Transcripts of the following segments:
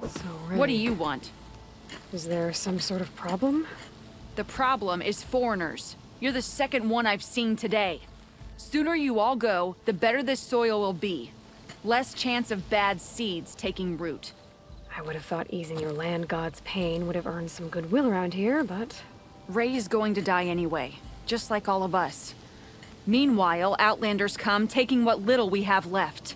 So, Ray, What do you want? is there some sort of problem? The problem is foreigners. You're the second one I've seen today. Sooner you all go, the better this soil will be. Less chance of bad seeds taking root. I would have thought easing your land god's pain would have earned some goodwill around here, but... Ray is going to die anyway, just like all of us. Meanwhile, Outlanders come, taking what little we have left.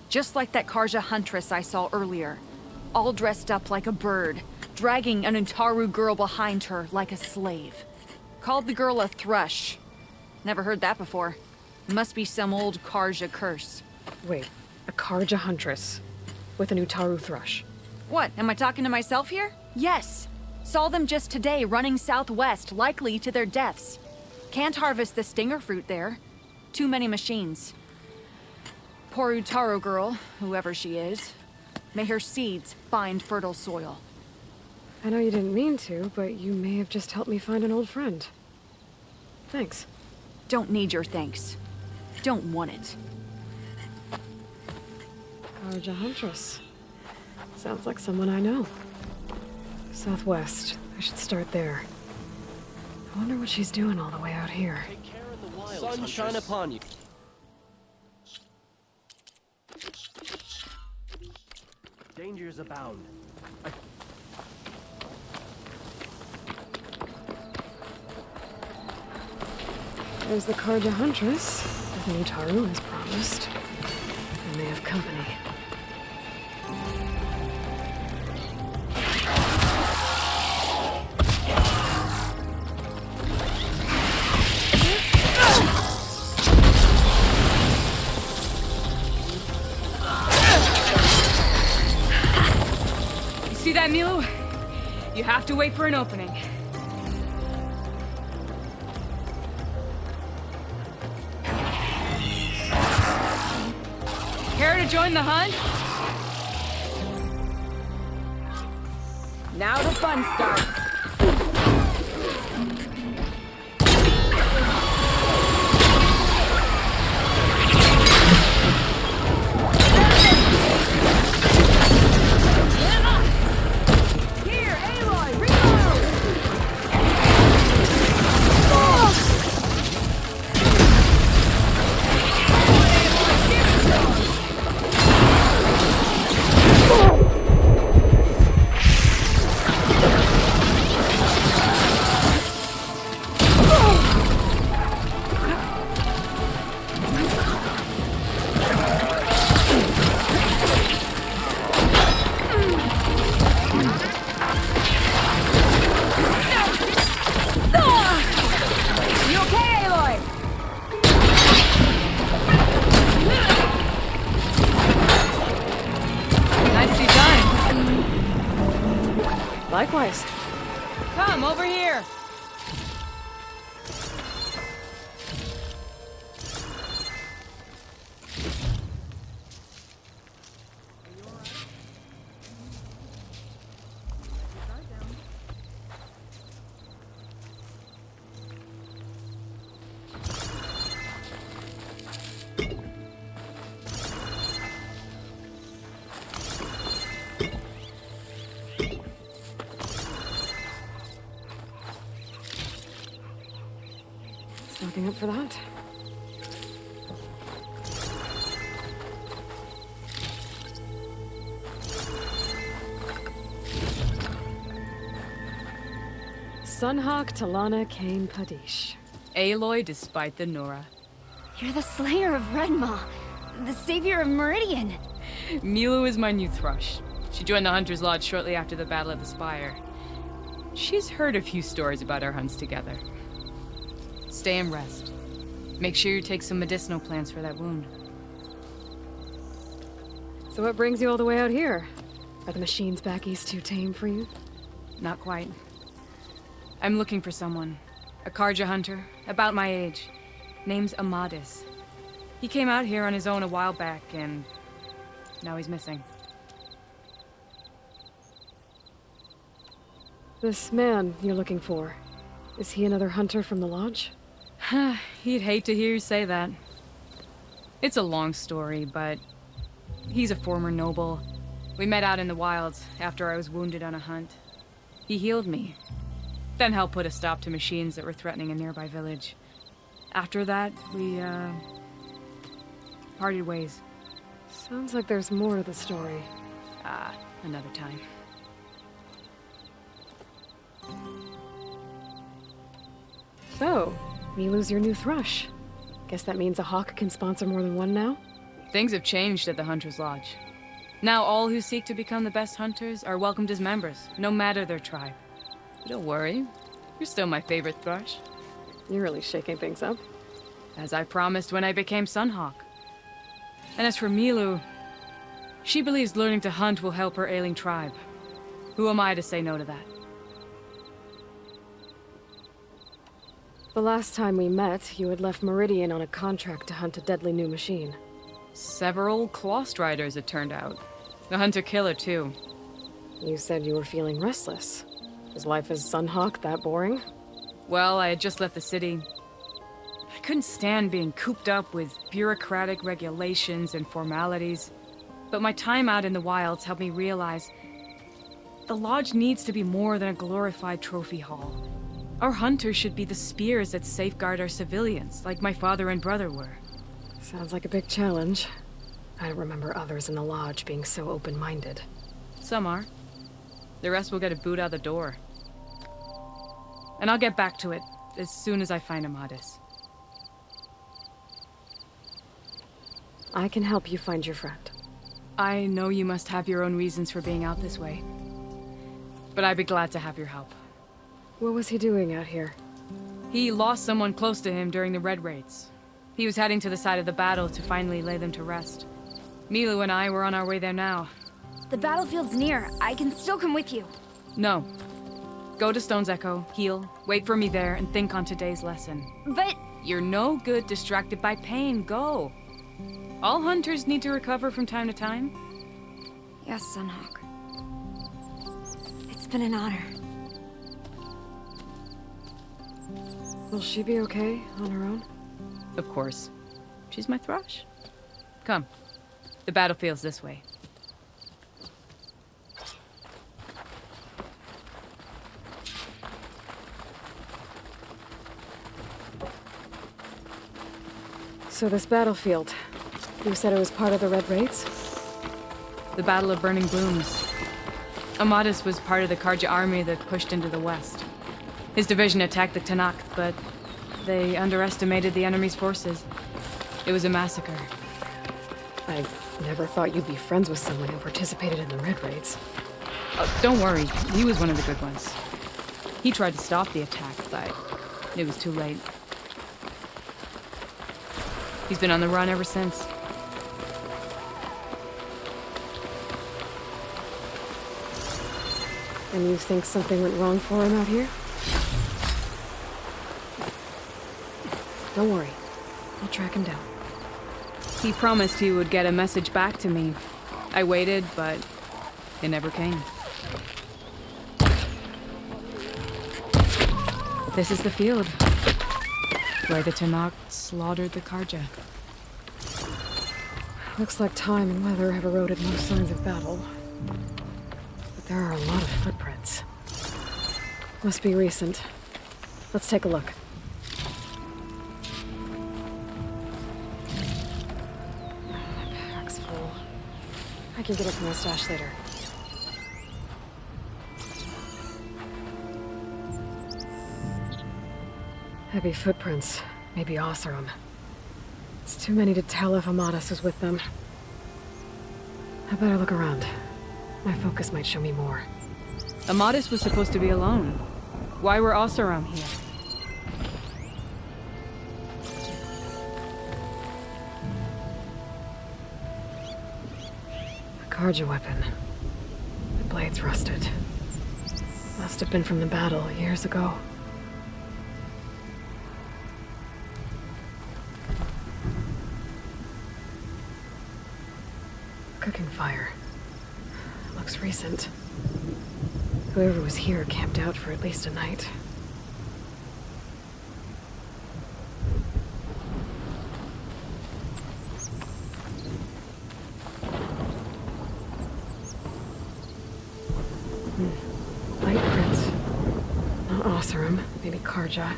Just like that Karja huntress I saw earlier. All dressed up like a bird, dragging an Utaru girl behind her like a slave. Called the girl a thrush. Never heard that before. Must be some old Karja curse. Wait, a Karja huntress with an Utaru thrush. What, am I talking to myself here? Yes. Saw them just today running southwest, likely to their deaths. Can't harvest the stinger fruit there. Too many machines. Poor Utaru girl, whoever she is. May her seeds find fertile soil. I know you didn't mean to, but you may have just helped me find an old friend. Thanks. Don't need your thanks. Don't want it. Karja huntress. Sounds like someone I know. Southwest. I should start there. I wonder what she's doing all the way out here. Take care of the wild, Sun shine upon you. Dangers abound. There's the Karja huntress, with an Utaru as promised. And they have company. See that, Milu? You have to wait for an opening. Care to join the hunt? Now the fun starts. Here, Aloy, reload! You okay, Aloy? Nicely done. Likewise. Come, over here. Nothing up for that? Sunhawk Talana Kane Padish. Aloy despite the Nora. You're the slayer of Redmaw, the savior of Meridian. Milu is my new thrush. She joined the Hunter's Lodge shortly after the Battle of the Spire. She's heard a few stories about our hunts together. Stay and rest. Make sure you take some medicinal plants for that wound. So what brings you all the way out here? Are the machines back east too tame for you? Not quite. I'm looking for someone. A Karja hunter, about my age. Name's Amadis. He came out here on his own a while back, and now he's missing. This man you're looking for, is he another hunter from the lodge? He'd hate to hear you say that. It's a long story, but he's a former noble. We met out in the wilds after I was wounded on a hunt. He healed me, then helped put a stop to machines that were threatening a nearby village. After that, we, parted ways. Sounds like there's more to the story. Another time. So, Milu's your new thrush. Guess that means a hawk can sponsor more than one now? Things have changed at the Hunter's Lodge. Now all who seek to become the best hunters are welcomed as members, no matter their tribe. But don't worry, you're still my favorite thrush. You're really shaking things up. As I promised when I became Sunhawk. And as for Milu, she believes learning to hunt will help her ailing tribe. Who am I to say no to that? The last time we met, you had left Meridian on a contract to hunt a deadly new machine. Several Clost Riders, it turned out. The hunter-killer, too. You said you were feeling restless. Is life as Sunhawk that boring? Well, I had just left the city. I couldn't stand being cooped up with bureaucratic regulations and formalities. But my time out in the wilds helped me realize the lodge needs to be more than a glorified trophy hall. Our hunters should be the spears that safeguard our civilians, like my father and brother were. Sounds like a big challenge. I don't remember others in the lodge being so open-minded. Some are. The rest will get a boot out the door. And I'll get back to it as soon as I find Amadis. I can help you find your friend. I know you must have your own reasons for being out this way. But I'd be glad to have your help. What was he doing out here? He lost someone close to him during the Red Raids. He was heading to the side of the battle to finally lay them to rest. Milu and I were on our way there now. The battlefield's near. I can still come with you. No. Go to Stone's Echo, heal, wait for me there, and think on today's lesson. But... You're no good distracted by pain. Go. All hunters need to recover from time to time. Yes, Sunhawk. It's been an honor. Will she be okay on her own? Of course. She's my thrush. Come. The battlefield's this way. So this battlefield, you said it was part of the Red Raids? The Battle of Burning Blooms. Amadis was part of the Karja army that pushed into the west. His division attacked the Tanakh, but they underestimated the enemy's forces. It was a massacre. I never thought you'd be friends with someone who participated in the Red Raids. Oh, don't worry, he was one of the good ones. He tried to stop the attack, but it was too late. He's been on the run ever since. And you think something went wrong for him out here? Don't worry. I'll track him down. He promised he would get a message back to me. I waited, but it never came. This is the field, where the Tanakh slaughtered the Karja. Looks like time and weather have eroded most signs of battle. But there are a lot of footprints. Must be recent. Let's take a look. My pack's full. I can get it from my stash later. Heavy footprints. Maybe Oseram. It's too many to tell if Amadis is with them. I better look around. My focus might show me more. Amadis was supposed to be alone. Why were Oseram here? A Karja weapon. The blade's rusted. Must have been from the battle years ago. Cooking fire. Looks recent. Whoever was here camped out for at least a night. Light prints. Not Oseram, maybe Karja.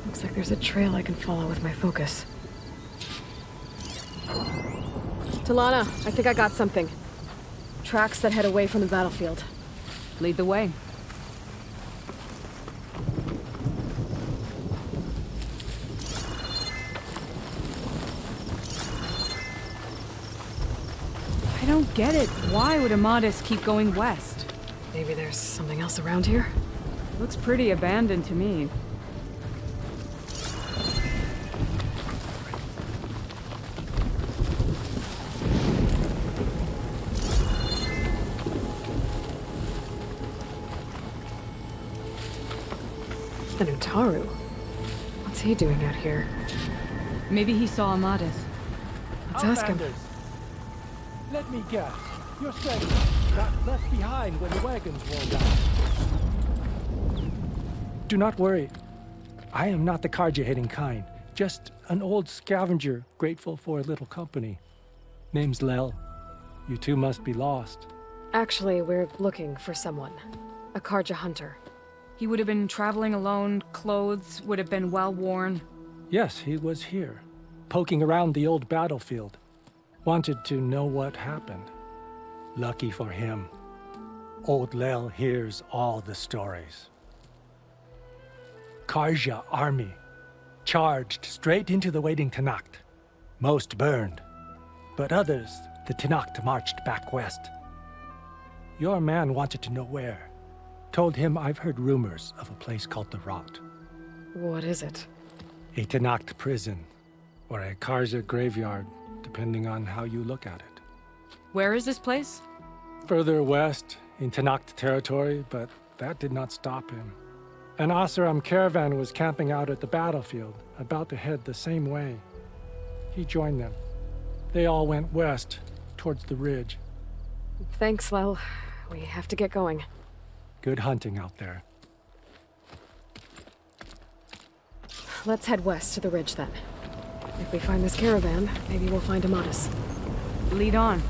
Looks like there's a trail I can follow with my focus. Talana, I think I got something. Tracks that head away from the battlefield. Lead the way. I don't get it. Why would Amadis keep going west? Maybe there's something else around here? Looks pretty abandoned to me. An Utaru? What's he doing out here? Maybe he saw Amadis. Let's ask him. Outlanders, let me guess. You're saying got left behind when the wagons rolled out. Do not worry. I am not the Karja-hating kind. Just an old scavenger grateful for a little company. Name's Lel. You two must be lost. Actually, we're looking for someone. A Karja hunter. He would have been traveling alone, clothes would have been well worn. Yes, he was here, poking around the old battlefield. Wanted to know what happened. Lucky for him, old Lel hears all the stories. Karja army charged straight into the waiting Tenakth. Most burned, but others, the Tenakth marched back west. Your man wanted to know where. Told him I've heard rumors of a place called the Rot. What is it? A Tenakth prison, or a Karja graveyard, depending on how you look at it. Where is this place? Further west, in Tenakth territory, but that did not stop him. An Oseram caravan was camping out at the battlefield, about to head the same way. He joined them. They all went west, towards the ridge. Thanks, Lel. We have to get going. Good hunting out there. Let's head west to the ridge then. If we find this caravan, maybe we'll find Amadis. Lead on.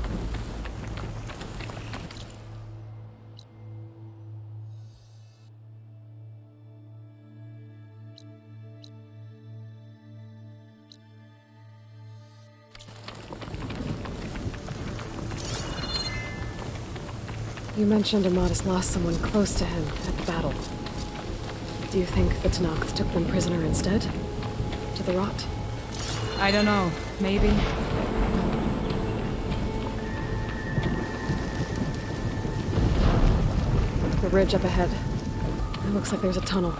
You mentioned Amadis lost someone close to him at the battle. Do you think the Tenakth took them prisoner instead? To the Rot? I don't know. Maybe. The ridge up ahead. It looks like there's a tunnel.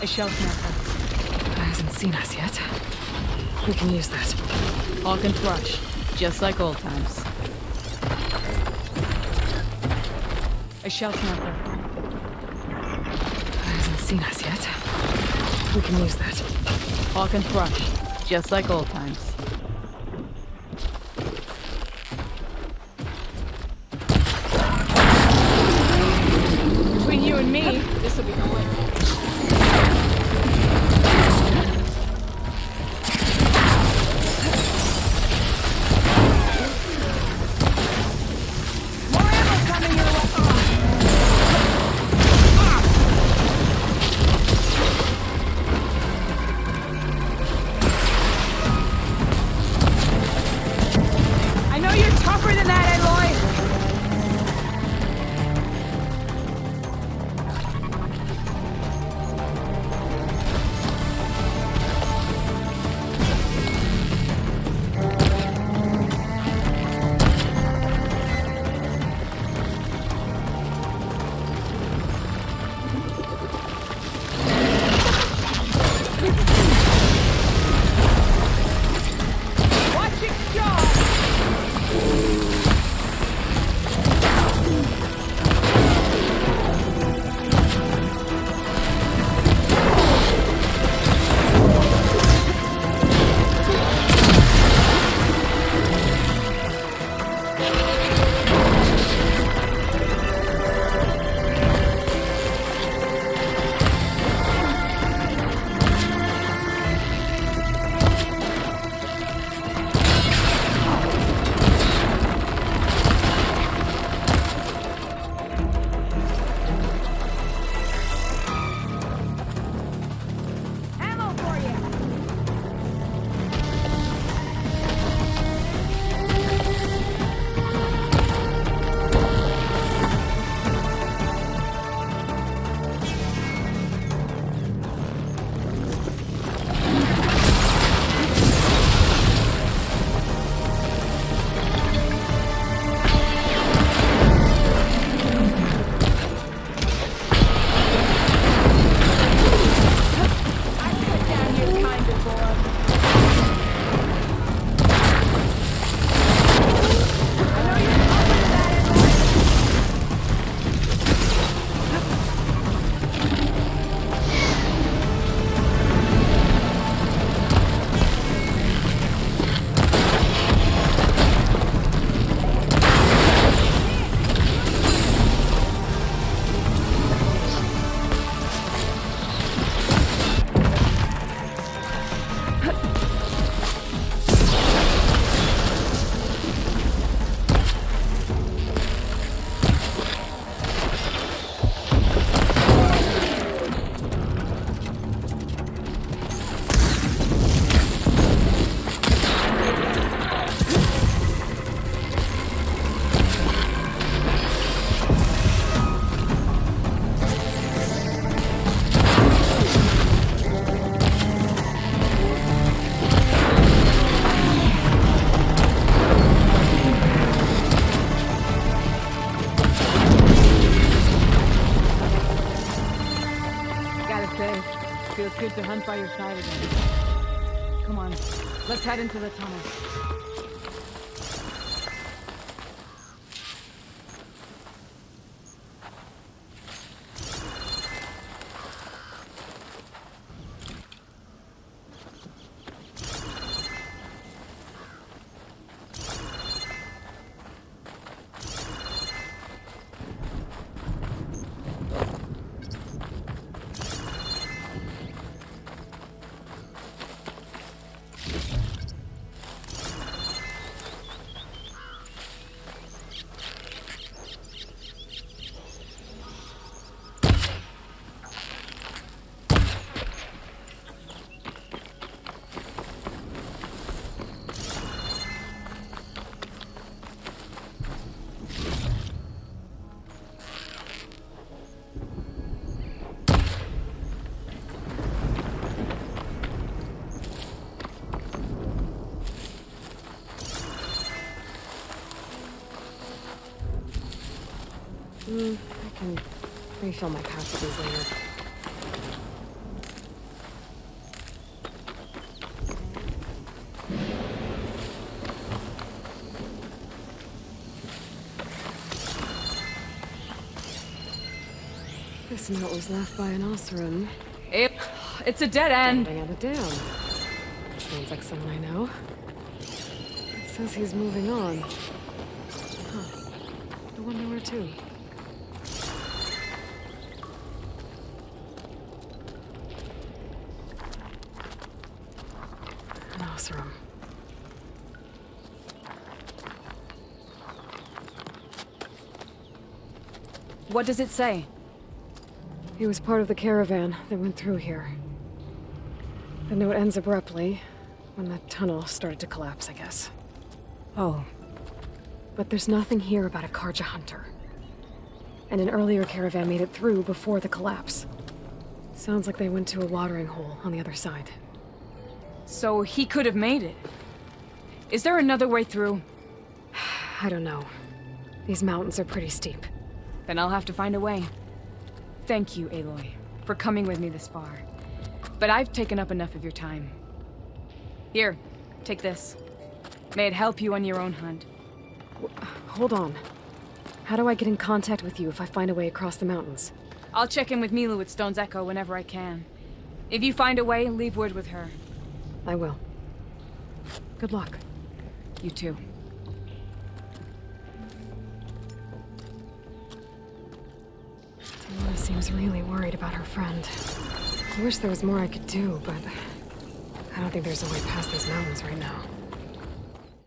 A shelf method. Hasn't seen us yet. We can use that. Hawk and thrush. Just like old times. A shelf method. Hasn't seen us yet. We can use that. Hawk and thrush. Just like old times. Between you and me, this will be quick. I know you're tougher than that, Aloy! Watch it go! good to hunt by your side again. Come on, let's head into the tunnel. I can refill my passages later. This note was left by an Oseram. It's a dead end. Jumping out of dam. Sounds like someone I know. It says he's moving on. Huh. I wonder where to. An Oseram. What does it say? He was part of the caravan that went through here. The note ends abruptly, when the tunnel started to collapse, I guess. Oh. But there's nothing here about a Karja hunter. And an earlier caravan made it through before the collapse. Sounds like they went to a watering hole on the other side. So he could have made it. Is there another way through? I don't know. These mountains are pretty steep. Then I'll have to find a way. Thank you, Aloy, for coming with me this far. But I've taken up enough of your time. Here, take this. May it help you on your own hunt. Hold on. How do I get in contact with you if I find a way across the mountains? I'll check in with Milu at Stone's Echo whenever I can. If you find a way, leave word with her. I will. Good luck. You too. Tamara seems really worried about her friend. I wish there was more I could do, but I don't think there's a way past these mountains right now.